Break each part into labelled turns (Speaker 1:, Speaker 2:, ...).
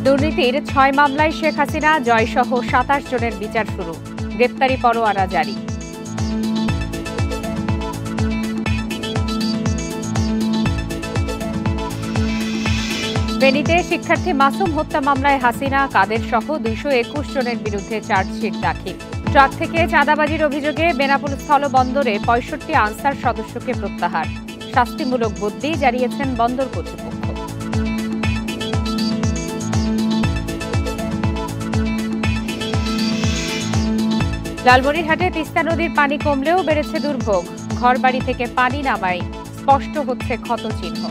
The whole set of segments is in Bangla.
Speaker 1: দুর্নীতির ৬ মামলায় শেখ হাসিনা জয়সহ ২৭ জনের বিচার শুরু, গ্রেপ্তারি পরোয়ানা জারি। ফেনীতে শিক্ষার্থী মাসুম হত্যা মামলায় হাসিনা, কাদের সহ ২২১ জনের বিরুদ্ধে চার্জশিট দাখিল। ট্রাক থেকে চাঁদাবাজির অভিযোগে বেনাপোল স্থলবন্দরে ৬৫ আনসার সদস্যকে প্রত্যাহার, শাস্তিমূলক বদলি জানিয়েছেন বন্দর কর্তৃপক্ষ। লালমনিরহাটে তিস্তা নদীর পানি কমলেও বেড়েছে দুর্ভোগ, ঘরবাড়ি থেকে পানি নামায় স্পষ্ট হচ্ছে ক্ষতচিহ্ন।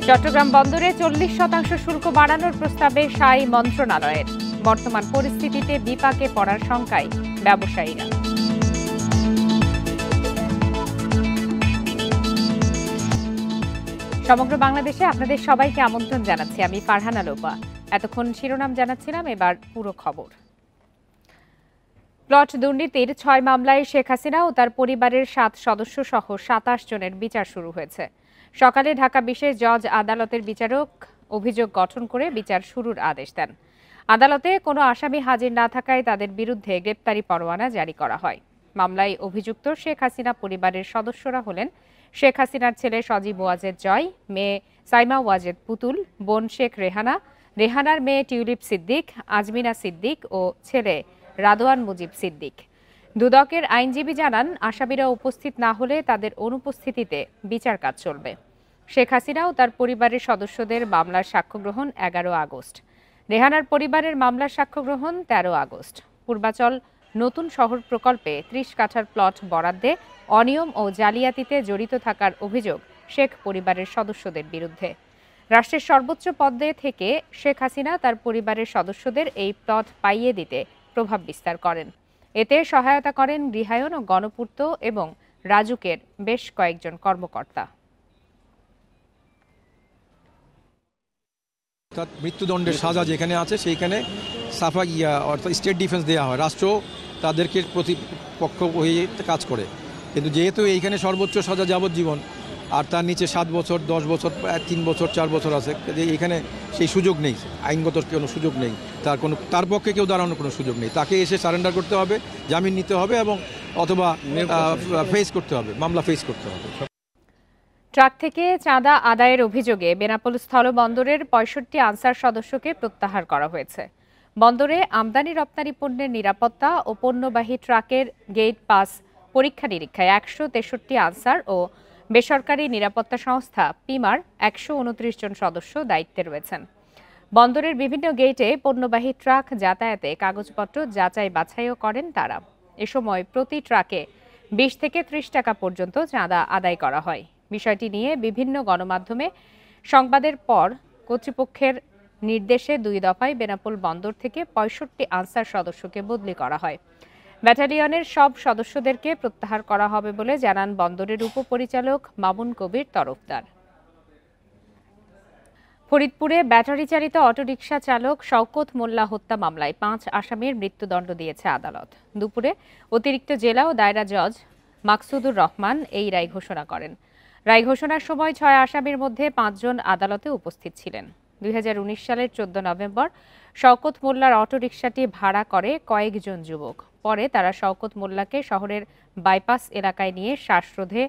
Speaker 1: চট্টগ্রাম বন্দরে ৪০% শুল্ক বাড়ানোর প্রস্তাবে সাই মন্ত্রণালয়ের, বর্তমান পরিস্থিতিতে বিপাকে পড়ার শঙ্কায় ব্যবসায়ীরা। সমগ্র বাংলাদেশে আপনাদের সবাইকে আমন্ত্রণ জানাচ্ছি, আমি ফারহানা লোপা। এতক্ষণ শিরোনাম জানাচ্ছিলাম, এবার পুরো খবর। প্লট দুর্নীতির ৬ মামলায় শেখ হাসিনা ও তার পরিবারের ৭ সদস্য সহ ২৭ জনের বিচার শুরু হয়েছে। সকালে ঢাকা বিশেষ জজ আদালতের বিচারক অভিযোগ গঠন করে বিচার শুরুর আদেশ দেন। আদালতে কোনো আসামি হাজির না থাকায় তাদের বিরুদ্ধে গ্রেপ্তারি পরোয়ানা জারি করা হয়। মামলায় অভিযুক্ত শেখ হাসিনা পরিবারের সদস্যরা হলেন শেখ হাসিনার ছেলে সজীব ওয়াজেদ জয়, মেয়ে সাইমা ওয়াজেদ পুতুল, বোন শেখ রেহানা, রেহানার মেয়ে টিউলিপ সিদ্দিক, আজমিনা সিদ্দিক ও ছেলে রাদওয়ান মুজিব সিদ্দিক। দুদকের আইনজীবী জানান, আসামিরা উপস্থিত না হলে তাদের অনুপস্থিতিতে বিচার কাজ চলবে। শেখ হাসিনা ও তার পরিবারের সদস্যদের মামলার সাক্ষ্য গ্রহণ ১১ আগস্ট, রেহানার পরিবারের মামলার সাক্ষ্য গ্রহণ ১৩ আগস্ট। পূর্বাচল নতুন শহর প্রকল্পে ৩০ কাঠার প্লট বরাদ্দে অনিয়ম ও জালিয়াতিতে জড়িত থাকার অভিযোগ শেখ পরিবারের সদস্যদের বিরুদ্ধে। রাষ্ট্রের সর্বোচ্চ পদে থেকে শেখ হাসিনা তার পরিবারের সদস্যদের এই প্লট পাইয়ে দিতে প্রভাব বিস্তার করেন। এতে সহায়তা করেন গৃহায়ন ও গণপূর্ত এবং রাজুকের বেশ কয়েকজন কর্মকর্তা।
Speaker 2: মৃত্যুদণ্ডের সাজা যেখানে আছে সেইখানে সাফা অর্থাৎ স্টেট ডিফেন্স দেওয়া হয়, রাষ্ট্র তাদেরকে প্রতিপক্ষ হয়ে কাজ করে। কিন্তু যেহেতু এইখানে সর্বোচ্চ সাজা যাবজ্জীবন, আর তার নিচে ৭ বছর, ১০ বছর, ৩ বছর, ৪ বছর আছে, এখানে সেই সুযোগ নেই, আইনগত কোনো সুযোগ নেই, তার পক্ষে কেউ দাঁড়ানোর কোনো সুযোগ নেই। তাকে এসে সারেন্ডার করতে হবে, জামিন নিতে হবে এবং অথবা ফেস করতে হবে, মামলা ফেস করতে হবে।
Speaker 1: ট্রাক থেকে চাঁদা আদায়ের অভিযোগে বেনাপোল স্থলবন্দরের ৬৫ আনসার সদস্যকে প্রত্যাহার করা হয়েছে। বন্দরে আমদানি রপ্তানি পণ্যের নিরাপত্তা ও পণ্যবাহী ট্রাকের গেট পাস পরীক্ষা নিরীক্ষায় ১৬৩ আনসার ও বেসরকারি নিরাপত্তা সংস্থা পিমার ১২৯ জন সদস্য দায়িত্বে রয়েছেন। বন্দরের বিভিন্ন গেটে পণ্যবাহী ট্রাক যাতায়াতে কাগজপত্র যাচাই বাছাইও করেন তারা। এ সময় প্রতি ট্রাকে ২০ থেকে ৩০ টাকা পর্যন্ত চাঁদা আদায় করা হয়। বিষয়টি নিয়ে বিভিন্ন গণমাধ্যমে সংবাদের পর কর্তৃপক্ষের নির্দেশে ২ দফায় বেনাপোল বন্দর থেকে ৬৫ আনসার সদস্যকে বদলি করা হয়। ব্যাটালিয়নের সব সদস্যদেরকে প্রত্যাহার করা হবে বলে জানান বন্দরের উপপরিচালক মামুন কবির তরফদার। ফরিদপুরে ব্যাটারি চালিত অটোরিকশা চালক শওকত মোল্লা হত্যা মামলায় ৫ আসামির মৃত্যুদণ্ড দিয়েছে আদালত। দুপুরে অতিরিক্ত জেলা ও দায়রা জজ মাকসুদুর রহমান এই রায় ঘোষণা করেন। রায় ঘোষণার সময় ৬ আসামির মধ্যে ৫ জন আদালতে উপস্থিত ছিলেন। ২০১৯ সালের ১৪ নভেম্বর শওকত মোল্লার অটোরিকশাটি ভাড়া করে কয়েকজন যুবক। পরে তারা শওকত মোল্লাকে শহরের বাইপাস এলাকায় নিয়ে শ্বাসরোধে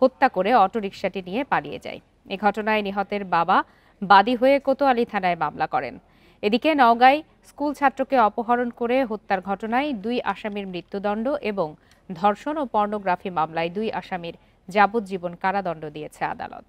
Speaker 1: হত্যা করে অটোরিকশাটি নিয়ে পালিয়ে যায়। এ ঘটনায় নিহতের বাবা বাদী হয়ে কোতোয়ালি থানায় মামলা করেন। এদিকে নওগাঁয় স্কুল ছাত্রকে অপহরণ করে হত্যার ঘটনায় ২ আসামির মৃত্যুদণ্ড এবং ধর্ষণ ও পর্নোগ্রাফি মামলায় ২ আসামির যাবজ্জীবন কারাদণ্ড দিয়েছে আদালত।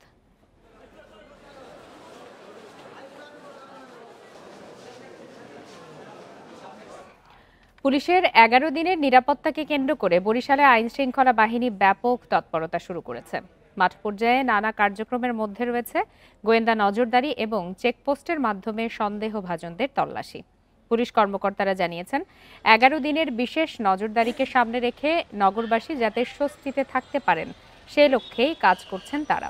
Speaker 1: পুলিশের ১১ দিনের নিরাপত্তাকে কেন্দ্র করে বরিশালে আইনশৃঙ্খলা বাহিনী ব্যাপক তৎপরতা শুরু করেছে। মাঠ পর্যায়ে নানা কার্যক্রমের মধ্যে রয়েছে গোয়েন্দা নজরদারি এবং চেকপোস্টের মাধ্যমে সন্দেহভাজনদের তল্লাশি। পুলিশ কর্মকর্তারা জানিয়েছেন, ১১ দিনের বিশেষ নজরদারিকে সামনে রেখে নগরবাসী যাতে স্বস্তিতে থাকতে পারেন সে লক্ষ্যেই কাজ করছেন তারা।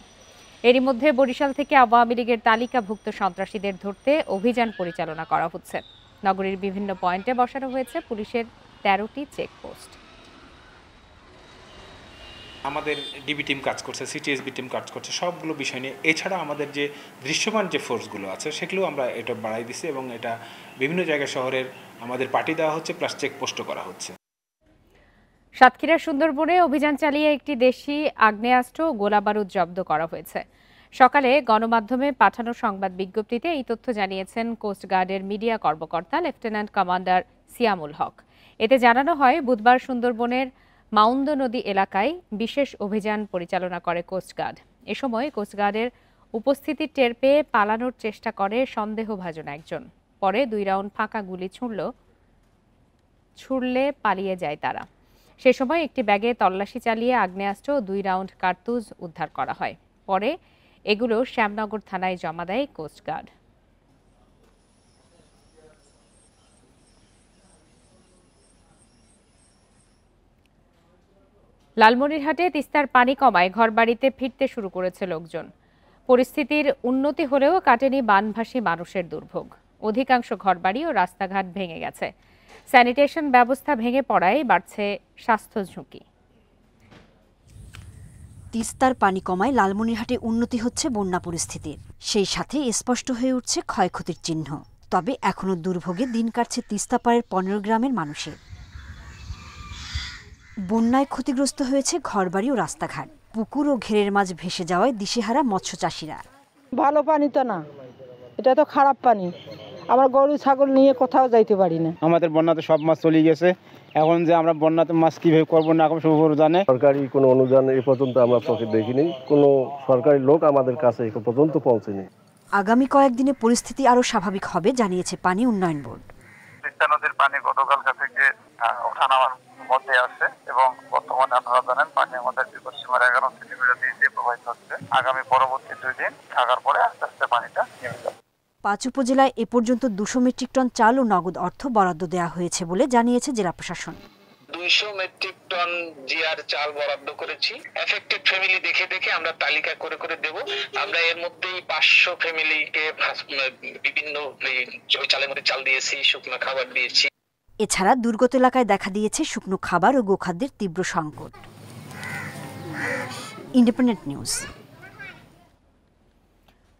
Speaker 1: এরই মধ্যে বরিশাল থেকে আওয়ামী লীগের তালিকাভুক্ত সন্ত্রাসীদের ধরতে অভিযান পরিচালনা করা হচ্ছে। নগরীর বিভিন্ন পয়েন্টে বসানো হয়েছে পুলিশের ১৩টি চেকপোস্ট।
Speaker 3: আমাদের ডিবি টিম কাজ করছে, সিটিএসবি টিম কাজ করছে, সবগুলো বিষয় নিয়ে। এছাড়া আমাদের যে দৃশ্যমান যে ফোর্সগুলো আছে সেগুলো আমরা এটা বাড়াই দিছি এবং এটা বিভিন্ন জায়গায় শহরের আমাদের পার্টি দেওয়া হচ্ছে, প্লাস চেকপোস্টও করা হচ্ছে।
Speaker 1: সাতক্ষীরার সুন্দরবনে অভিযান চালিয়ে একটি দেশি আগ্নেয়াস্ত্র ও গোলাবারুদ জব্দ করা হয়েছে। সকালে গণমাধ্যমে পাঠানো সংবাদ বিজ্ঞপ্তিতে এই তথ্য জানিয়েছেন কোস্টগার্ডের মিডিয়া কর্মকর্তা লেফটেন্যান্ট কমান্ডার সিয়ামুল হক। এতে জানানো হয়, বুধবার সুন্দরবনের মাউন্দ নদী এলাকায় বিশেষ অভিযান পরিচালনা করে কোস্টগার্ড। এ সময় কোস্টগার্ডের উপস্থিতি টের পেয়ে পালানোর চেষ্টা করে সন্দেহভাজন একজন। পরে 2 রাউন্ড ফাঁকা গুলি ছুড়লে পালিয়ে যায় তারা। সে সময় একটি ব্যাগে তল্লাশি চালিয়ে আগ্নেয়াস্ত্র ও 2 রাউন্ড কার্তুজ উদ্ধার করা হয়। পরে এগুলো শ্যামনগর থানায় জমা দেয় কোস্টগার্ড। লালমনিরহাটে তিস্তার পানি কমায় ঘরবাড়িতে ফিরতে শুরু করেছে লোকজন। পরিস্থিতির উন্নতি হলেও কাটেনি বানভাসী মানুষের দুর্ভোগ। অধিকাংশ ঘরবাড়ি ও রাস্তাঘাট ভেঙে গেছে। স্যানিটেশন ব্যবস্থা ভেঙে পড়ায় বাড়ছে স্বাস্থ্য ঝুঁকি।
Speaker 4: তিস্তার পানি কমায় লালমনিরহাটে উন্নতি হচ্ছে বন্যা পরিস্থিতির, সেই সাথে স্পষ্ট হয়ে উঠছে ক্ষয়ক্ষতির চিহ্ন। তবে এখনও দুর্ভোগে দিন কাটছে তিস্তা পাড়ের 15 গ্রামের মানুষের। বন্যায় ক্ষতিগ্রস্ত হয়েছে ঘরবাড়ি ও রাস্তাঘাট। পুকুর ও ঘেরের মাঝ ভেসে যাওয়ায় দিশেহারা মৎস্য চাষিরা।
Speaker 5: ভালো পানি তো না, এটা তো খারাপ পানি। আমরা গরু ছাগল নিয়ে কোথাও যাইতে পারি না।
Speaker 6: আমাদের বন্যাতে সব মাছ চলে গেছে, এখন যে আমরা বন্যাতে মাছ কিভাবে করবো না এখন সব জানে।
Speaker 7: সরকারি কোনো অনুদান এ পর্যন্ত আমরা চোখে দেখিনি, কোনো সরকারি লোক আমাদের কাছে এ পর্যন্ত পৌঁছেনি।
Speaker 4: আগামী কয়েকদিনে পরিস্থিতি আরও স্বাভাবিক হবে জানিয়েছে পানি উন্নয়ন বোর্ড।
Speaker 8: তিস্তা নদীর পানি গতকালকা থেকে ওঠানামার মধ্যে আছে এবং বর্তমানে আপনারা জানেন পানি আমাদের বিপদসীমার 11 সেন্টিমিটার দিয়ে প্রবাহিত হচ্ছে। আগামী পরবর্তী 2 দিন থাকার পরে আস্তে আস্তে পানিটা নেমে যাবে।
Speaker 4: 5 উপজেলায় এ পর্যন্ত 200 মেট্রিক টন চাল ও নগদ অর্থ বরাদ্দ দেওয়া হয়েছে বলে জানিয়েছে জেলা প্রশাসন।
Speaker 9: 200 মেট্রিক টন জিআর চাল বরাদ্দ করেছি। এফেক্টেড ফ্যামিলি দেখে দেখে আমরা তালিকা করে করে দেব। আমরা এর মধ্যেই 500 ফ্যামিলিকে বিভিন্ন ওই চালের মধ্যে চাল দিয়েছি, শুকনো খাবার দিয়েছি।
Speaker 4: এছাড়া দুর্গত এলাকায় দেখা দিয়েছে শুকনো খাবার ও গোখাদ্যের তীব্র সংকট। Independent news.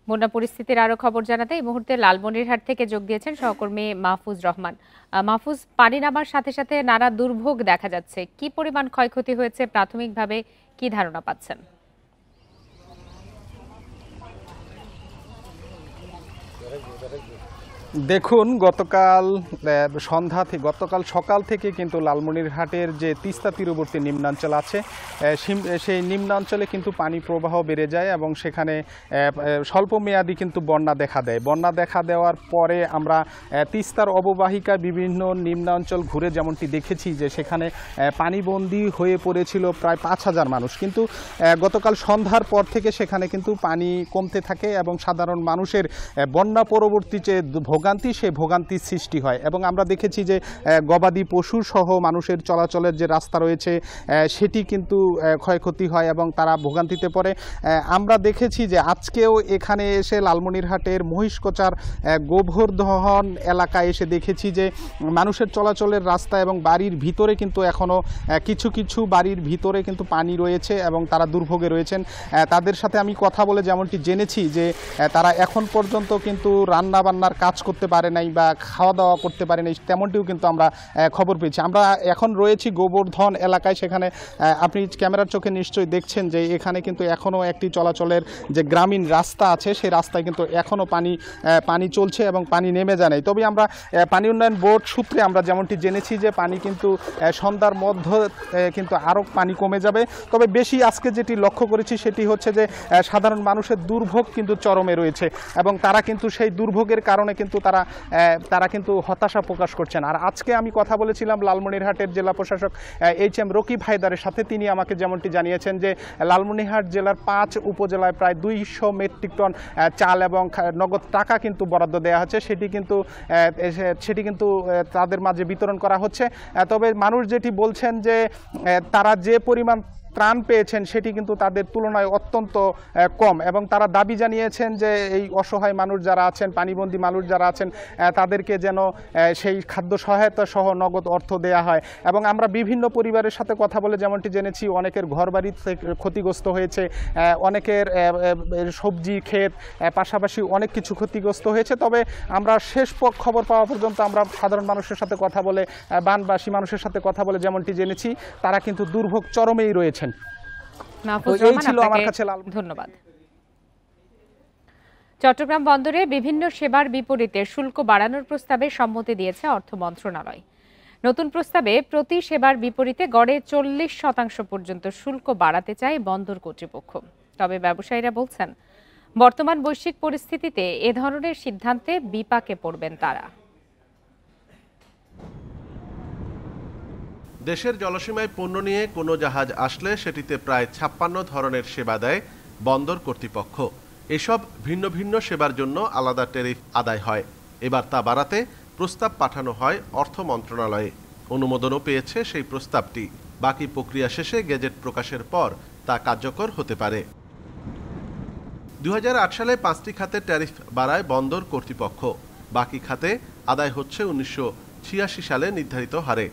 Speaker 1: বন্যা পরিস্থিতির আরো খবর জানাতে এই মুহূর্তে লালমনিরহাট থেকে যোগ দিয়েছেন সহকর্মী মাহফুজ রহমান। মাহফুজ, পানি নামার সাথে সাথে নানা দুর্ভোগ দেখা যাচ্ছে, কি পরিমাণ ক্ষয়ক্ষতি হয়েছে প্রাথমিকভাবে কি ধারণা পাচ্ছেন?
Speaker 10: দেখুন, গতকাল সকাল থেকে কিন্তু লালমনিরহাটের যে তিস্তা তীরবর্তী নিম্নাঞ্চল আছে সেই নিম্নাঞ্চলে কিন্তু পানি প্রবাহ বেড়ে যায় এবং সেখানে স্বল্পমেয়াদী কিন্তু বন্যা দেখা দেয়। বন্যা দেখা দেওয়ার পরে আমরা তিস্তার অববাহিকায় বিভিন্ন নিম্নাঞ্চল ঘুরে যেমনটি দেখেছি যে সেখানে পানিবন্দী হয়ে পড়েছিল প্রায় 5000 মানুষ। কিন্তু গতকাল সন্ধ্যার পর থেকে সেখানে কিন্তু পানি কমতে থাকে এবং সাধারণ মানুষের বন্যা পরবর্তী যে ভোগান্তি, সেই ভোগান্তির সৃষ্টি হয় এবং আমরা দেখেছি যে গবাদি পশু সহ মানুষের চলাচলের যে রাস্তা রয়েছে সেটি কিন্তু ক্ষয়ক্ষতি হয় এবং তারা ভোগান্তিতে পড়ে। আমরা দেখেছি যে আজকেও এখানে এসে লালমনিরহাটের মহিষকোচার গোবর্ধন এলাকায় এসে দেখেছি যে মানুষের চলাচলের রাস্তা এবং বাড়ির ভিতরে কিন্তু এখনও কিছু কিছু বাড়ির ভিতরে কিন্তু পানি রয়েছে এবং তারা দুর্ভোগে রয়েছেন। তাদের সাথে আমি কথা বলে যেমনটি জেনেছি যে তারা এখন পর্যন্ত কিন্তু রান্না বান্নার কাজ করতে পারে নাই বা খাওয়া দাওয়া করতে পারে নাই, তেমনটিও কিন্তু আমরা খবর পেয়েছি। আমরা এখন রয়েছি গোবর্ধন এলাকায়, সেখানে আপনি ক্যামেরার চোখে নিশ্চয়ই দেখছেন যে এখানে কিন্তু এখনও একটি চলাচলের যে গ্রামীণ রাস্তা আছে সেই রাস্তায় কিন্তু এখনও পানি চলছে এবং পানি নেমে যায় নাই। তবে আমরা পানি উন্নয়ন বোর্ড সূত্রে আমরা যেমনটি জেনেছি যে পানি কিন্তু সন্ধ্যার মধ্যে কিন্তু আরও পানি কমে যাবে। তবে বেশি আজকে যেটি লক্ষ্য করেছি সেটি হচ্ছে যে সাধারণ মানুষের দুর্ভোগ কিন্তু চরমে রয়েছে এবং তারা কিন্তু সেই দুর্ভোগের কারণে কিন্তু তারা কিন্তু হতাশা প্রকাশ করছেন। আর আজকে আমি কথা বলেছিলাম লালমনিরহাটের জেলা প্রশাসক HM রকিব হায়দারের সাথে। তিনি আমাকে যেমনটি জানিয়েছেন যে লালমনিরহাট জেলার 5 উপজেলায় প্রায় 200 মেট্রিক টন চাল এবং নগদ টাকা কিন্তু বরাদ্দ দেওয়া হচ্ছে, সেটি কিন্তু তাদের মাঝে বিতরণ করা হচ্ছে। তবে মানুষ যেটি বলছেন যে তারা যে পরিমাণ ত্রাণ পেয়েছেন সেটি কিন্তু তাদের তুলনায় অত্যন্ত কম, এবং তারা দাবি জানিয়েছেন যে এই অসহায় মানুষ যারা আছেন, পানিবন্দী মানুষ যারা আছেন, তাদেরকে যেন সেই খাদ্য সহায়তা সহ নগদ অর্থ দেয়া হয়। এবং আমরা বিভিন্ন পরিবারের সাথে কথা বলে যেমনটি জেনেছি, অনেকের ঘরবাড়ি ক্ষতিগ্রস্ত হয়েছে, অনেকের সবজি ক্ষেত পাশাপাশি অনেক কিছু ক্ষতিগ্রস্ত হয়েছে। তবে আমরা শেষ খবর পাওয়া পর্যন্ত আমরা সাধারণ মানুষের সাথে কথা বলে, বানবাসী মানুষের সাথে কথা বলে যেমনটি জেনেছি, তারা কিন্তু দুর্ভোগ চরমেই রয়েছেন। এই ছিল আমার কাছে।
Speaker 1: ধন্যবাদ। চট্টগ্রাম বন্দরে বিভিন্ন সেবার বিপরীতে শুল্ক বাড়ানোর প্রস্তাবে সম্মতি দিয়েছে অর্থ মন্ত্রণালয়। নতুন প্রস্তাবে প্রতি সেবার বিপরীতে গড়ে 40% পর্যন্ত শুল্ক বাড়াতে চায় বন্দর কর্তৃপক্ষ। তবে ব্যবসায়ীরা বলছেন, বর্তমান বৈশ্বিক পরিস্থিতিতে এ ধরনের সিদ্ধান্তে বিপাকে পড়বেন তারা।
Speaker 11: দেশের জলসীমায় পণ্য নিয়ে কোনো জাহাজ আসলে সেটিতে প্রায় 56 ধরনের সেবা দেয় বন্দর কর্তৃপক্ষ। এসব ভিন্ন ভিন্ন সেবার জন্য আলাদা ট্যারিফ আদায় হয়। এবার তা বাড়াতে প্রস্তাব পাঠানো হয় অর্থ মন্ত্রণালয়ে। অনুমোদনও পেয়েছে সেই প্রস্তাবটি। বাকি প্রক্রিয়া শেষে গেজেট প্রকাশের পর তা কার্যকর হতে পারে। 2008 সালে 5টি খাতে ট্যারিফ বাড়ায় বন্দর কর্তৃপক্ষ। বাকি খাতে আদায় হচ্ছে 1986 সালে নির্ধারিত হারে।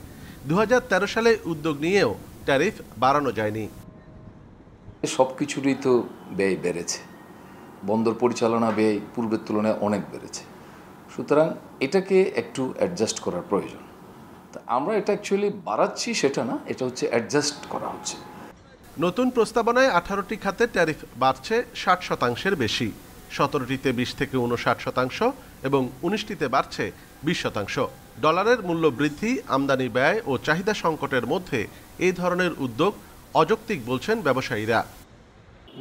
Speaker 11: 2013 সালে উদ্যোগ নিয়েও ট্যারিফ বাড়ানো যায়নি।
Speaker 12: সব কিছুরই তো ব্যয় বেড়েছে, বন্দর পরিচালনা ব্যয় পূর্বের তুলনায় অনেক বেড়েছে, সুতরাং এটাকে একটু অ্যাডজাস্ট করার প্রয়োজন। তা আমরা এটা অ্যাকচুয়ালি বাড়াচ্ছি সেটা না, এটা হচ্ছে অ্যাডজাস্ট করা হচ্ছে।
Speaker 11: নতুন প্রস্তাবনায় 18টি খাতে ট্যারিফ বাড়ছে 60%-এর বেশি। 17টিতে 20 থেকে 59% এবং 19টিতে বাড়ছে 20%। ডলারের মূল্য বৃদ্ধি, আমদানি ব্যয় ও চাহিদা সংকটের মধ্যে এই ধরনের উদ্যোগ অযৌক্তিক বলছেন ব্যবসায়ীরা।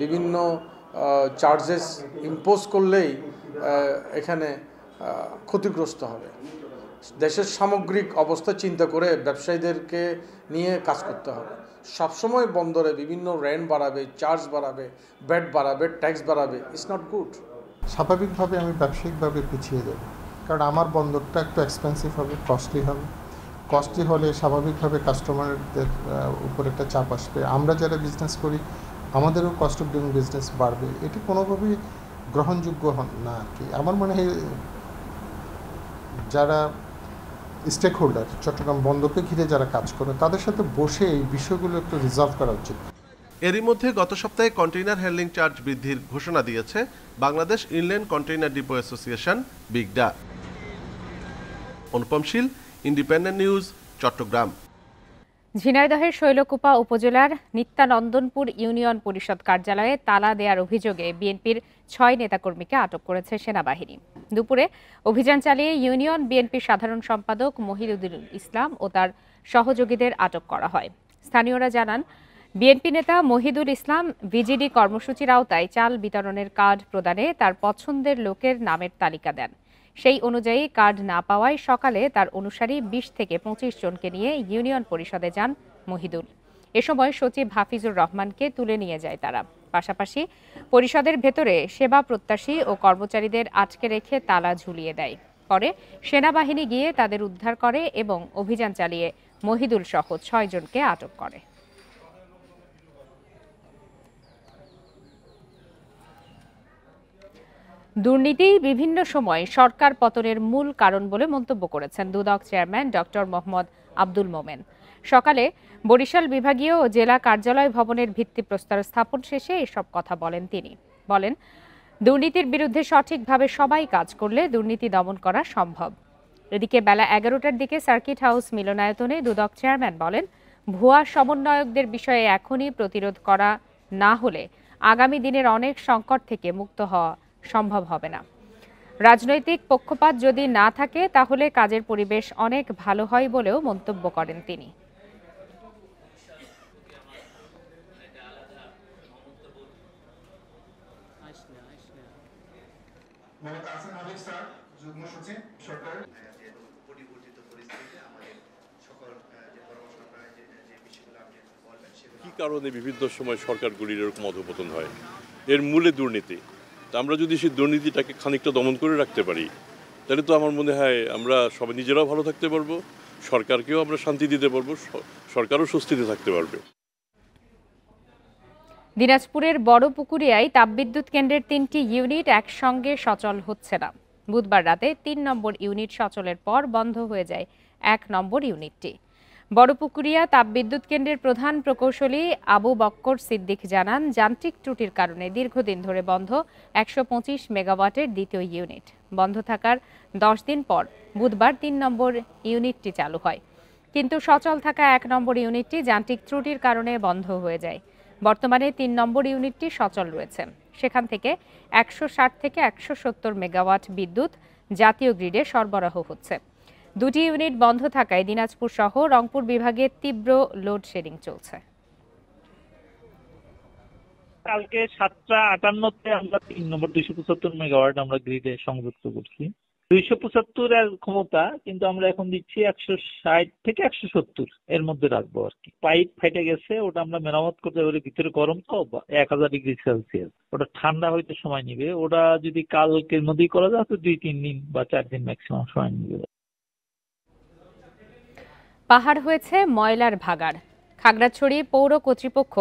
Speaker 13: বিভিন্ন চার্জেস ইম্পোজ করলেই এখানে ক্ষতিগ্রস্ত হবে। দেশের সামগ্রিক অবস্থা চিন্তা করে ব্যবসায়ীদেরকে নিয়ে কাজ করতে হবে। সবসময় বন্দরে বিভিন্ন রেন্ট বাড়াবে, চার্জ বাড়াবে, ভ্যাট বাড়াবে, ট্যাক্স বাড়াবে, ইটস নট গুড।
Speaker 14: স্বাভাবিকভাবে আমি ব্যবসায়িকভাবে পিছিয়ে যাব, কারণ আমার বন্দরটা একটু এক্সপেন্সিভ হবে, কস্টলি হবে। কস্টলি হলে স্বাভাবিকভাবে কাস্টমারদের উপর একটা চাপ আসবে। আমরা যারা বিজনেস করি আমাদেরও কস্ট অফ ডুইং বিজনেস বাড়বে। এটি কোনোভাবেই গ্রহণযোগ্য না আর কি। আমার মনে হয় যারা স্টেক হোল্ডার, চট্টগ্রাম বন্দরকে ঘিরে যারা কাজ করে, তাদের সাথে বসে এই বিষয়গুলো একটু রিজলভ করা উচিত।
Speaker 11: এরই মধ্যে গত সপ্তাহে কন্টেইনার হ্যান্ডলিং চার্জ বৃদ্ধির ঘোষণা দিয়েছে Bangladesh inland container depot association, বিগডা। Anupam Shil, independent news, Chattogram.
Speaker 1: ঝিনাইদহের শৈলকুপা উপজেলার নিত্যানন্দনপুর ইউনিয়ন পরিষদ কার্যালয়ে তালা দেওয়ার অভিযোগে বিএনপির 6 নেতাকর্মীকে আটক করেছে সেনাবাহিনী। দুপুরে অভিযান চালিয়ে ইউনিয়ন বিএনপির সাধারণ সম্পাদক মহিদুল ইসলাম ও তার সহযোগীদের আটক করা হয়। স্থানীয়রা জানান, বিএনপি নেতা মহিদুল ইসলাম ভিজিডি কর্মসূচির আওতায় চাল বিতরণের কার্ড প্রদানে তার পছন্দের লোকের নামের তালিকা দেন। সেই অনুযায়ী কার্ড না পাওয়ায় সকালে তার অনুসারী 20 থেকে 25 জনকে নিয়ে ইউনিয়ন পরিষদে যান মহিদুল। এ সময় সচিব হাফিজুর রহমানকে তুলে নিয়ে যায় তারা। পাশাপাশি পরিষদের ভেতরে সেবা প্রত্যাশী ও কর্মচারীদের আটকে রেখে তালা ঝুলিয়ে দেয়। পরে সেনাবাহিনী গিয়ে তাদের উদ্ধার করে এবং অভিযান চালিয়ে মহিদুল সহ 6 জনকে আটক করে। দুর্নীতি বিভিন্ন সময় সরকার পতনের মূল কারণ বলে মন্তব্য করেছেন দুদক চেয়ারম্যান ডক্টর মোহাম্মদ আব্দুল মোমেন। সকালে বরিশাল বিভাগীয় ও জেলা কার্যালয় ভবনের ভিত্তিপ্রস্তর স্থাপন শেষে এসব কথা বলেন তিনি। বলেন, দুর্নীতির বিরুদ্ধে সঠিকভাবে সবাই কাজ করলে দুর্নীতি দমন করা সম্ভব। এদিকে বেলা 11টার দিকে সার্কিট হাউস মিলনায়তনে দুদক চেয়ারম্যান বলেন, ভুয়া সমন্বয়কদের বিষয়ে এখনই প্রতিরোধ করা না হলে আগামী দিনের অনেক সংকট থেকে মুক্ত হওয়া সম্ভব হবে না। রাজনৈতিক পক্ষপাত যদি না থাকে তাহলে কাজের পরিবেশ অনেক ভালো হয় বলেও মন্তব্য করেন তিনি।
Speaker 15: কি কারণে বিভিন্ন সময় সরকারগুলির এরকম অধঃপতন হয়? এর মূলে দুর্নীতি। আমরা যদি সেই দুর্নীতিটাকে খানিকটা দমন করে রাখতে পারি, তাহলে তো আমার মনে হয় আমরা সবাই নিজেরাও ভালো থাকতে পারবো, সরকারকেও আমরা শান্তি দিতে পারবো, সরকারও স্বস্তিতে থাকতে পারবে।
Speaker 1: দিনাজপুরের বড়পুকুরিয়ায় তাপবিদ্যুৎ কেন্দ্রের 3টি ইউনিট একসঙ্গে সচল হচ্ছে না। বুধবার রাতে 3 নম্বর ইউনিট সচলের পর বন্ধ হয়ে যায় 1 নম্বর ইউনিটটি। বড়পুকুরিয়া তাপবিদ্যুৎ কেন্দ্রের প্রধান প্রকৌশলী আবু বক্কর সিদ্দিক জানান, যান্ত্রিক ত্রুটির কারণে দীর্ঘদিন ধরে বন্ধ 125 মেগাওয়াটের দ্বিতীয় ইউনিট। বন্ধ থাকার 10 দিন পর বুধবার 3 নম্বর ইউনিটটি চালু হয়, কিন্তু সচল থাকা 1 নম্বর ইউনিটটি যান্ত্রিক ত্রুটির কারণে বন্ধ হয়ে যায়। বর্তমানে 3 নম্বর ইউনিটটি সচল রয়েছে। সেখান থেকে 160 থেকে 170 মেগাওয়াট বিদ্যুৎ জাতীয় গ্রিডে সরবরাহ হচ্ছে। 2টি ইউনিট বন্ধ থাকায় দিনাজপুর সহ রংপুর বিভাগে তীব্র লোডশেডিং চলছে।
Speaker 16: কালকে 7:58-তে আমরা 3 নম্বর 275 মেগাওয়াট আমরা গ্রিডে সংযুক্ত করছি। 275 এর ক্ষমতা, কিন্তু আমরা এখন দিচ্ছি 160 থেকে 170 এর মধ্যে রাখবো আর কি। পাইপ ফেটে গেছে, ওটা আমরা মেরামত করতে পারি। ভিতরে গরম তো 1000 ডিগ্রি সেলসিয়াস, ওটা ঠান্ডা হইতে সময় নিবে। ওটা যদি কালকের মধ্যেই করা যায় তো 2-3 দিন বা 4 দিন ম্যাক্সিমাম সময় নিবে।
Speaker 1: পাহাড় হয়েছে ময়লার ভাগাড়। খাগড়াছড়ি পৌর কর্তৃপক্ষ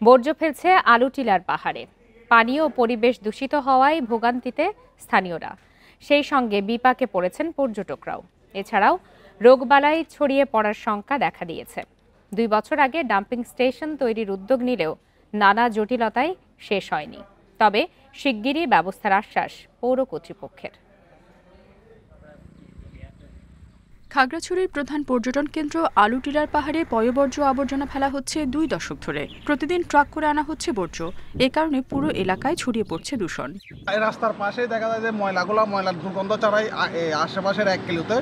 Speaker 1: বর্জ্য ফেলছে আলুটিলার পাহাড়ে। পানি ও পরিবেশ দূষিত হওয়ায় ভোগান্তিতে স্থানীয়রা, সেই সঙ্গে বিপাকে পড়েছেন পর্যটকরাও। এছাড়াও রোগবালাই ছড়িয়ে পড়ার শঙ্কা দেখা দিয়েছে। 2 বছর আগে ডাম্পিং স্টেশন তৈরির উদ্যোগ নিলেও নানা জটিলতায় শেষ হয়নি। তবে শিগগিরই ব্যবস্থার আশ্বাস পৌর কর্তৃপক্ষের।
Speaker 17: খাগড়াছড়ির প্রধান পর্যটন কেন্দ্র আলুটিলার পাহাড়ে পয়ঃবর্জ্য আবর্জনা ফেলা হচ্ছে 2 দশক ধরে। প্রতিদিন ট্রাক করে আনা হচ্ছে বর্জ্য। এ কারণে পুরো এলাকায় ছড়িয়ে পড়ছে দূষণ।
Speaker 18: রাস্তার পাশে দেখা যায় যে ময়লার দুর্গন্ধ ছড়ায় আশেপাশের 1 কিলোতে।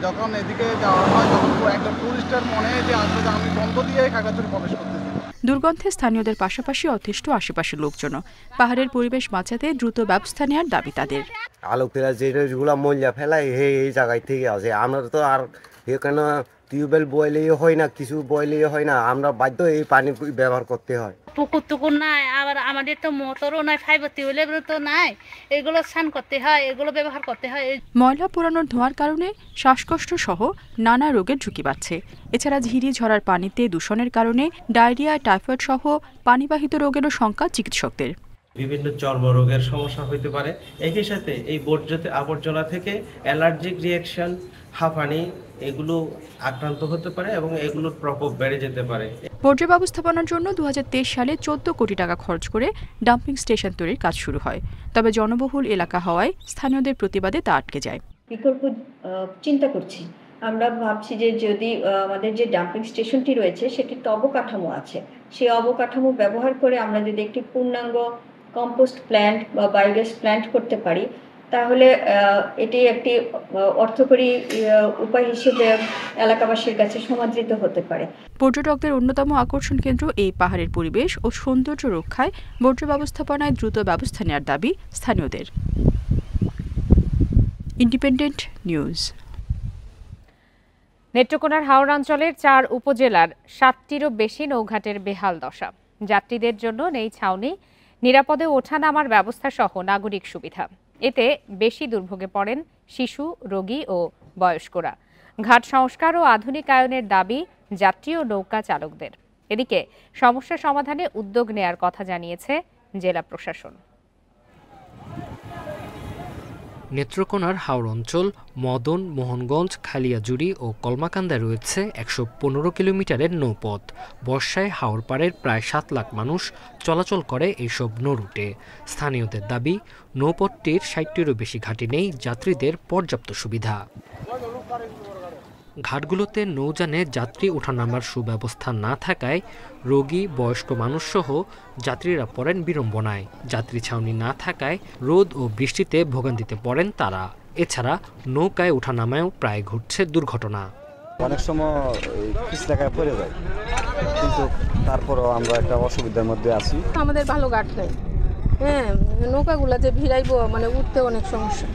Speaker 18: যখন এদিকে যাওয়া হয় তখন একজন টুরিস্টের মনে যে আসলে আমি বন্ধ দিয়ে খাগড়াছড়ি প্রবেশ করতেছি।
Speaker 17: দুর্গন্ধে স্থানীয়দের পাশাপাশি অতিষ্ঠ আশেপাশের লোকজনও। পাহাড়ের পরিবেশ বাঁচাতে দ্রুত ব্যবস্থা নেওয়ার দাবি তাদের।
Speaker 19: আলোকেরা যেগুলো ময়লা ফেলায় এই জায়গায় থেকে আছে, আমরা তো আর এখানে টিউবওয়েল বয়লেই হয় না, কিছু বয়লেই হয় না, আমরা বাধ্য এই পানি ব্যবহার করতে হয়।
Speaker 20: পুকুর টুকুর নাই, আবার আমাদের তো মোটরও নাই, ফাইবার টিউবওয়েল তো নাই, এগুলো স্নান করতে হয়, এগুলো ব্যবহার করতে হয়।
Speaker 17: ময়লা পোড়ানোর ধোঁয়ার কারণে শ্বাসকষ্ট সহ নানা রোগের ঝুঁকি বাড়ছে। এছাড়া ঝিরি ঝরার পানিতে দূষণের কারণে ডায়রিয়া, টাইফয়েড সহ পানিবাহিত রোগেরও শঙ্কা চিকিৎসকদের।
Speaker 21: বিভিন্ন চর্মরোগের সমস্যা হতে পারে। একই সাথে এই আবর্জনা থেকে অ্যালার্জিক রিয়াকশন, হাঁপানি এগুলো আক্রান্ত হতে পারে এবং এগুলোর প্রকোপ বেড়ে যেতে পারে।
Speaker 17: বর্জ্য ব্যবস্থাপনার জন্য 2023 সালে 14 কোটি টাকা খরচ করে ডাম্পিং স্টেশন তৈরির কাজ শুরু হয়। তবে জনবহুল এলাকা হওয়ায় স্থানীয়দের প্রতিবাদে তা আটকে যায়।
Speaker 22: বিকল্প চিন্তা করছি। আমরা ভাবছি যে যদি আমাদের যে ডাম্পিং স্টেশনটি রয়েছে সেটির তো অবকাঠামো আছে, সেই অবকাঠামো ব্যবহার করে আমরা যদি একটি পূর্ণাঙ্গ কম্পোস্ট প্ল্যান্ট বা বায়োগ্যাস প্ল্যান্ট করতে পারি, তাহলে এটি একটি অর্থকরী উপায় হিসেবে এলাকাবাসীর কাছে সমাদৃত হতে পারে।
Speaker 17: পর্যটকদের অন্যতম আকর্ষণ কেন্দ্র এই পাহাড়ের পরিবেশ ও সৌন্দর্য রক্ষায় বর্জ্য ব্যবস্থাপনায় দ্রুত ব্যবস্থা নেওয়ার দাবি স্থানীয়দের। Independent news.
Speaker 1: নেত্রকোনার হাওড় অঞ্চলের 4 উপজেলার 7টিরও বেশি নৌঘাটের বেহাল দশা। যাত্রীদের জন্য নেই ছাউনি, নিরাপদে ওঠানামার ব্যবস্থা সহ নাগরিক সুবিধা। এতে বেশি দুর্ভোগে পড়েন শিশু, রোগী ও বয়স্করা। ঘাট সংস্কার ও আধুনিকায়নের দাবি যাত্রী ও নৌকা চালকদের। এদিকে সমস্যা সমাধানে উদ্যোগ নেয়ার কথা জানিয়েছে জেলা প্রশাসন।
Speaker 23: নেত্রকোনার হাওড় অঞ্চল মদন, মোহনগঞ্জ, খালিয়াজুড়ি ও কলমাকান্দায় রয়েছে 115 কিলোমিটারের নৌপথ। বর্ষায় হাওড় পাড়ের প্রায় 7 লাখ মানুষ চলাচল করে এইসব নৌরুটে। স্থানীয়দের দাবি, নৌপথটির 60টিরও বেশি ঘাটে নেই যাত্রীদের পর্যাপ্ত সুবিধা। ঘাটগুলোতে নৌযানে যাত্রী ওঠানামার সুব্যবস্থা না থাকায় রোগী, বয়স্ক মানুষসহ যাত্রীরা পড়েন বিড়ম্বনায়। যাত্রী ছাউনি না থাকায় রোদ ও বৃষ্টিতে ভোগান্তিতে পড়েন তারা। এছাড়া নৌকায় ওঠানামায়ও প্রায় ঘটছে দুর্ঘটনা।
Speaker 24: অনেক সময় পিছলাকায় পড়ে যায়, কিন্তু তারপরও আমরা একটা অসুবিধার মধ্যে আছি।
Speaker 25: আমাদের ভালো ঘাট নেই, নৌকাগুলা যে ভিড়াইবো উঠতে অনেক সমস্যা,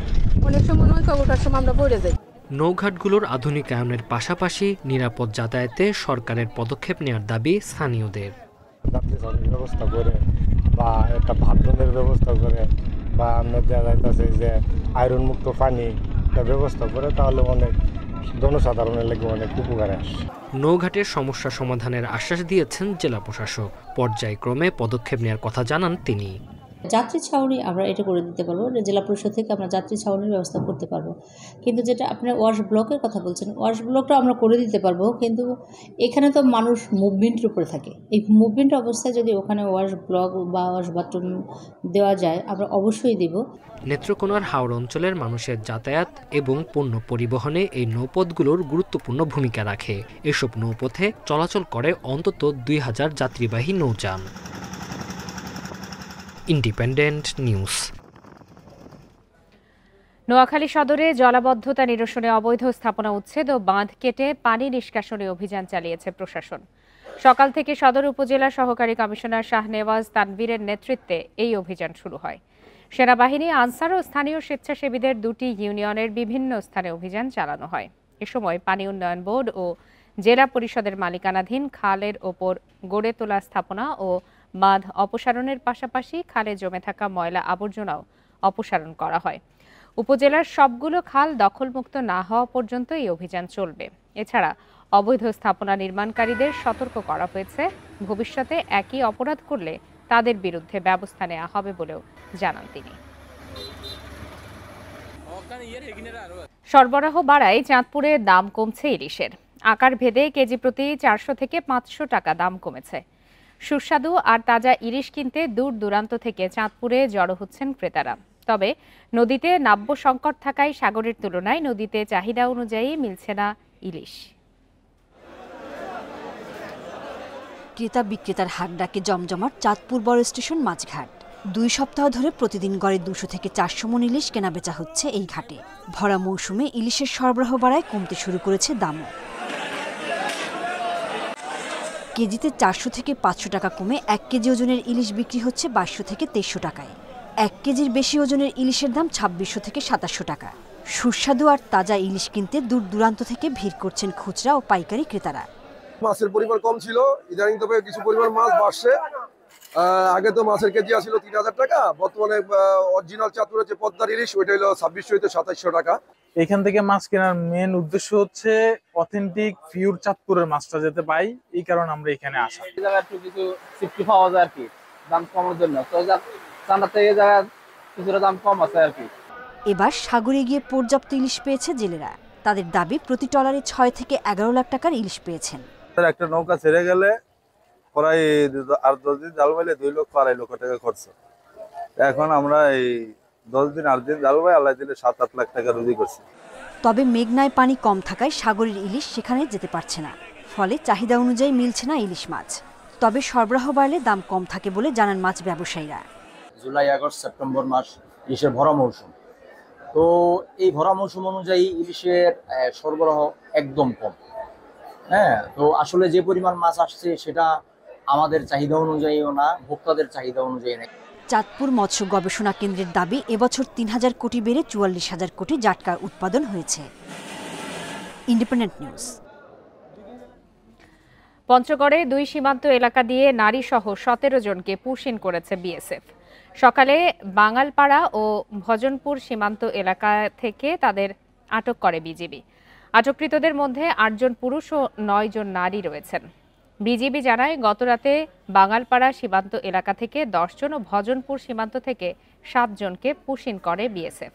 Speaker 25: অনেক সময় নৌকা ওঠার সময় আমরা পড়ে যাই।
Speaker 23: নৌঘাটগুলোর আধুনিকায়নের পাশাপাশি নিরাপদ যাতায়াতে সরকারের পদক্ষেপ নেওয়ার দাবি স্থানীয়দের।
Speaker 24: ব্যবস্থা করে বা একটা বাথরুমের ব্যবস্থা করে বা আমরা যাইতেছে যে আয়রন মুক্ত পানি ব্যবস্থা করে, তাহলে অনেক জনসাধারণের লেগে অনেক উপকারে আসে।
Speaker 23: নৌঘাটের সমস্যা সমাধানের আশ্বাস দিয়েছেন জেলা প্রশাসক। পর্যায়ক্রমে পদক্ষেপ নেওয়ার কথা জানান তিনি।
Speaker 2: যাত্রী ছাউনি আমরা এটা করে দিতে পারবো, জেলা পরিষদ থেকে আমরা যাত্রী ছাউনির ব্যবস্থা করতে পারবো। কিন্তু যেটা আপনি ওয়াশ ব্লকের কথা বলছেন, ওয়াশ ব্লকটা আমরা করে দিতে পারবো, কিন্তু এখানে তো মানুষ মুভমেন্টের উপরে থাকে। এই মুভমেন্ট অবস্থায় যদি ওখানে ওয়াশ ব্লক বা ওয়াশ বাথরুম দেওয়া যায় আমরা অবশ্যই দেব।
Speaker 23: নেত্রকোনার হাওড় অঞ্চলের মানুষের যাতায়াত এবং পণ্য পরিবহনে এই নৌপথগুলোর গুরুত্বপূর্ণ ভূমিকা রাখে। এসব নৌপথে চলাচল করে অন্তত 2000 যাত্রীবাহী নৌযান। Independent news.
Speaker 1: নোয়াখালী সদরে জলাবদ্ধতা নিরসনে অবৈধ স্থাপনা উচ্ছেদ ও বাঁধ কেটে পানি নিষ্কাশনে অভিযান চালিয়েছে প্রশাসন। সকাল থেকে সদর উপজেলা সহকারী কমিশনার শাহনেওয়াজ তানভীরের নেতৃত্বে এই অভিযান শুরু হয়। সেনাবাহিনী, আনসার ও স্থানীয় স্বেচ্ছাসেবীদের 2টি ইউনিয়নের বিভিন্ন স্থানে অভিযান চালানো হয়। এ সময় পানি উন্নয়ন বোর্ড ও জেলা পরিষদের মালিকানাধীন খালের ওপর গড়ে তোলা স্থাপনা ও বাঁধ অপসারণের পাশাপাশি খালে জমে থাকা ময়লা আবর্জনাও অপসারণ করা হয়। উপজেলার সবগুলো খাল দখলমুক্ত না হওয়া পর্যন্ত এই অভিযান চলবে। এছাড়া অবৈধ স্থাপনা নির্মাণকারীদের সতর্ক করা হয়েছে। ভবিষ্যতে একই অপরাধ করলে তাদের বিরুদ্ধে ব্যবস্থা নেওয়া হবে বলেও জানান তিনি। সরবরাহ বাড়ায় চাঁদপুরে দাম কমছে ইলিশের। আকার ভেদে কেজি প্রতি 400 থেকে 500 টাকা দাম কমেছে। সুস্বাদু আর তাজা ইলিশ কিনতে দূর দূরান্ত থেকে চাঁদপুরে জড়ো হচ্ছেন ক্রেতারা। তবে নদীতে নাব্য সংকট থাকায় সাগরের তুলনায় নদীতে চাহিদা অনুযায়ী মিলছে না ইলিশ।
Speaker 4: ক্রেতা বিক্রেতার হাট ডাকে জমজমাট চাঁদপুর বড় স্টেশন মাছঘাট। 2 সপ্তাহ ধরে প্রতিদিন গড়ে 200 থেকে 400 মণ ইলিশ কেনাবেচা হচ্ছে এই ঘাটে। ভরা মৌসুমে ইলিশের সরবরাহ বাড়ায় কমতে শুরু করেছে দামও। কেজিতে 400 থেকে 500 টাকা কমে 1 কেজি ওজনের ইলিশ বিক্রি হচ্ছে 2200 থেকে 2300 টাকায়। 1 কেজির বেশি ওজনের ইলিশের দাম 2600 থেকে 2700 টাকা। সুস্বাদু আর তাজা ইলিশ কিনতে দূর দূরান্ত থেকে ভিড় করছেন খুচরা ও পাইকারি ক্রেতারা।
Speaker 3: মাছের পরিমাণ কম ছিল, ইদানিং তবে কিছু পরিমাণ মাছ বাড়ছে। আগে তো মাছের কেজি আসছিল 3000 টাকা, বর্তমানে অরিজিনাল চাঁদপুরের যে পদ্মার ইলিশ ওইটা হলো 2600 থেকে 2700 টাকা।
Speaker 5: এখান থেকে মাছ কেনার মেন উদ্দেশ্য হচ্ছে অথেন্টিক পিওর চাঁদপুরের মাছটা যেতে পাই, এই কারণে আমরা এখানে আসা।
Speaker 6: এই জায়গায় একটু কিছু সেফটি পাওয়া যায় আর কি, দাম কমার জন্য। তো চাঁদা থেকে এই জায়গায় কিছুটা দাম কম আছে আর কি।
Speaker 4: এবার সাগরে গিয়ে পর্যাপ্ত ইলিশ পেয়েছে জেলেরা। তাদের দাবি প্রতি ট্রলারে 6 থেকে 11 লাখ টাকার ইলিশ পেয়েছেন।
Speaker 7: একটা নৌকা ছেড়ে গেলে প্রায় 8-10 দিন জাল বাইলে 2 লক্ষ 2.5 লক্ষ টাকা খরচ। এখন আমরা এই 10 দিন 8 দিন জাল বাই আল্লাহ দিলে 7-8 লাখ টাকা রুজি করছি।
Speaker 4: তবে মেঘনায় পানি কম থাকায় সাগরের ইলিশ সেখানে যেতে পারছে না, ফলে চাহিদা অনুযায়ী মিলছে না ইলিশ মাছ। তবে সরবরাহ বাড়লে দাম কম থাকে বলে জানান মাছ ব্যবসায়ীরা।
Speaker 26: জুলাই, আগস্ট, সেপ্টেম্বর মাস ইলিশের ভরা মৌসুম। তো এই ভরা মৌসুম অনুযায়ী ইলিশের সরবরাহ একদম কম। হ্যাঁ, তো আসলে যে পরিমাণ মাছ আসছে সেটা আমাদের চাহিদা অনুযায়ীও না, ভোক্তাদের চাহিদা অনুযায়ী না।
Speaker 4: চাঁদপুর মৎস্য গবেষণা কেন্দ্রের দাবি এবছর 3000 কোটি বেড়ে 44,000 কোটি জাটকা উৎপাদন হয়েছে। Independent news.
Speaker 1: পঞ্চগড়ে 2 সীমান্ত এলাকা দিয়ে নারী সহ 17 জনকে পুশিন করেছে বিএসএফ। সকালে বাঙালপাড়া ও ভজনপুর সীমান্ত এলাকা থেকে তাদের আটক করে বিজিবি। আটককৃতদের মধ্যে 8 জন পুরুষ ও 9 জন নারী রয়েছেন। বিজিবি জানায় গতরাতে বাঙালপাড়া সীমান্ত এলাকা থেকে 10 জন ও ভজনপুর সীমান্ত থেকে 7 জনকে পুশিন করে বিএসএফ।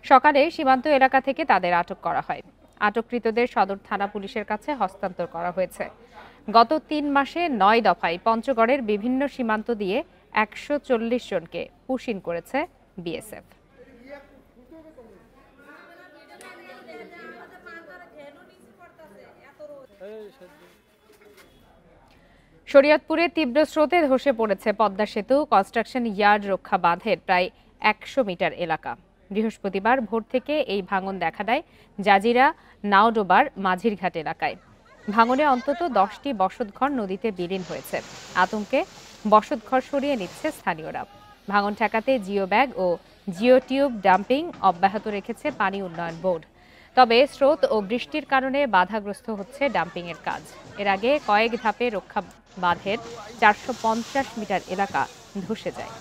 Speaker 1: সকালে সীমান্ত এলাকা থেকে তাদের আটক করা হয়। আটককৃতদের সদর থানা পুলিশের কাছে হস্তান্তর করা হয়েছে। গত 3 মাসে 9 দফায় পঞ্চগড়ের বিভিন্ন সীমান্ত দিয়ে 140 জনকে পুশিন করেছে বিএসএফ। শরীয়তপুরে তীব্র স্রোতে ধসে পড়েছে পদ্মা সেতু কনস্ট্রাকশন ইয়ার্ড রক্ষা বাঁধের প্রায় 100 মিটার এলাকা। বৃহস্পতিবার ভোর থেকে এই ভাঙন দেখা দেয় জাজিরা নাওডোবার মাঝিরঘাট এলাকায়। ভাঙনে অন্তত 10টি বসতঘর নদীতে বিলীন হয়েছে। আতঙ্কে বসতঘর সরিয়ে নিচ্ছে স্থানীয়রা। ভাঙন ঠেকাতে জিও ব্যাগ ও জিও টিউব ডাম্পিং অব্যাহত রেখেছে পানি উন্নয়ন বোর্ড। তবে স্রোত ও বৃষ্টির কারণে বাধাগ্রস্ত হচ্ছে ডাম্পিংয়ের কাজ। এর আগে কয়েক ধাপে রক্ষা বাঁধের 450 মিটার এলাকা ধসে যায়।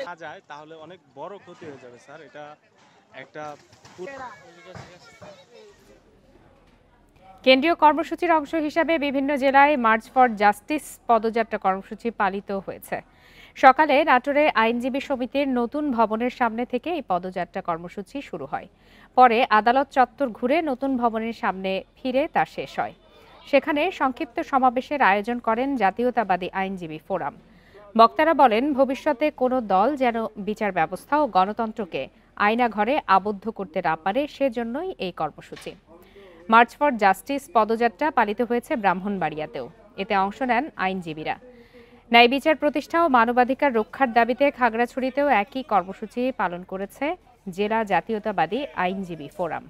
Speaker 8: না যায় তাহলে অনেক বড় ক্ষতি হয়ে যাবে স্যার। এটা একটা
Speaker 1: কেন্দ্রীয় কর্মসূচির অংশ হিসাবে বিভিন্ন জেলায় মার্চ ফর জাস্টিস পদযাত্রা কর্মসূচি পালিত হয়েছে। সকালে নাটোরে আইনজীবী সমিতির নতুন ভবনের সামনে থেকে এই পদযাত্রা কর্মসূচি শুরু হয়। পরে আদালত চত্বর ঘুরে নতুন ভবনের সামনে ফিরে তা শেষ হয়। সেখানে সংক্ষিপ্ত সমাবেশের আয়োজন করেন জাতীয়তাবাদী আইনজীবী ফোরাম। বক্তারা বলেন, ভবিষ্যতে কোনো দল যেন বিচার ব্যবস্থা ও গণতন্ত্রকে আয়নাঘরে আবদ্ধ করতে না পারে, সেজন্যই এই কর্মসূচি। মার্চ ফর জাস্টিস পদযাত্রা পালিত হয়েছে ব্রাহ্মণবাড়িয়াতেও। এতে অংশ নেন আইনজীবীরা। ন্যায় বিচার প্রতিষ্ঠা ও মানবাধিকার রক্ষার দাবিতে খাগড়াছড়িতেও একই কর্মসূচি পালন করেছে জেলা জাতীয়তাবাদী আইনজীবী ফোরাম।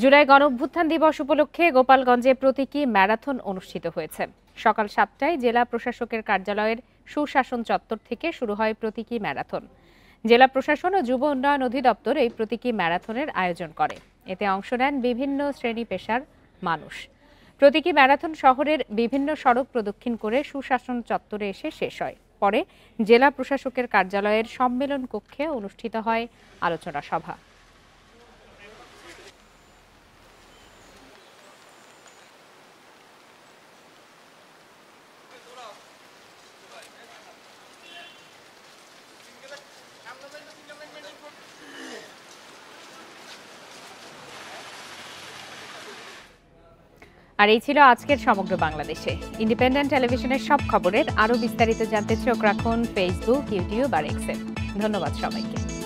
Speaker 1: জুলাই গণঅভ্যুত্থান দিবস উপলক্ষে গোপালগঞ্জে প্রতীকী ম্যারাথন অনুষ্ঠিত হয়েছে। সকাল 7টায় জেলা প্রশাসকের কার্যালয়ের সুশাসন চত্বর থেকে শুরু হয় প্রতীকী ম্যারাথন। জেলা প্রশাসন ও যুব উন্নয়ন অধিদপ্তর এই প্রতীকী ম্যারাথনের আয়োজন করে। এতে অংশ নেন বিভিন্ন শ্রেণী পেশার মানুষ। প্রতীকী ম্যারাথন শহরের বিভিন্ন সড়ক প্রদক্ষিণ করে সুশাসন চত্বরে এসে শেষ হয়। পরে জেলা প্রশাসকের কার্যালয়ের সম্মেলন কক্ষে অনুষ্ঠিত হয় আলোচনা সভা। আর এই ছিল আজকের সমগ্র বাংলাদেশে। ইন্ডিপেন্ডেন্ট টেলিভিশনের সব খবরের আরও বিস্তারিত জানতে চোখ রাখুন ফেসবুক, ইউটিউব আর এক্সে। ধন্যবাদ সবাইকে।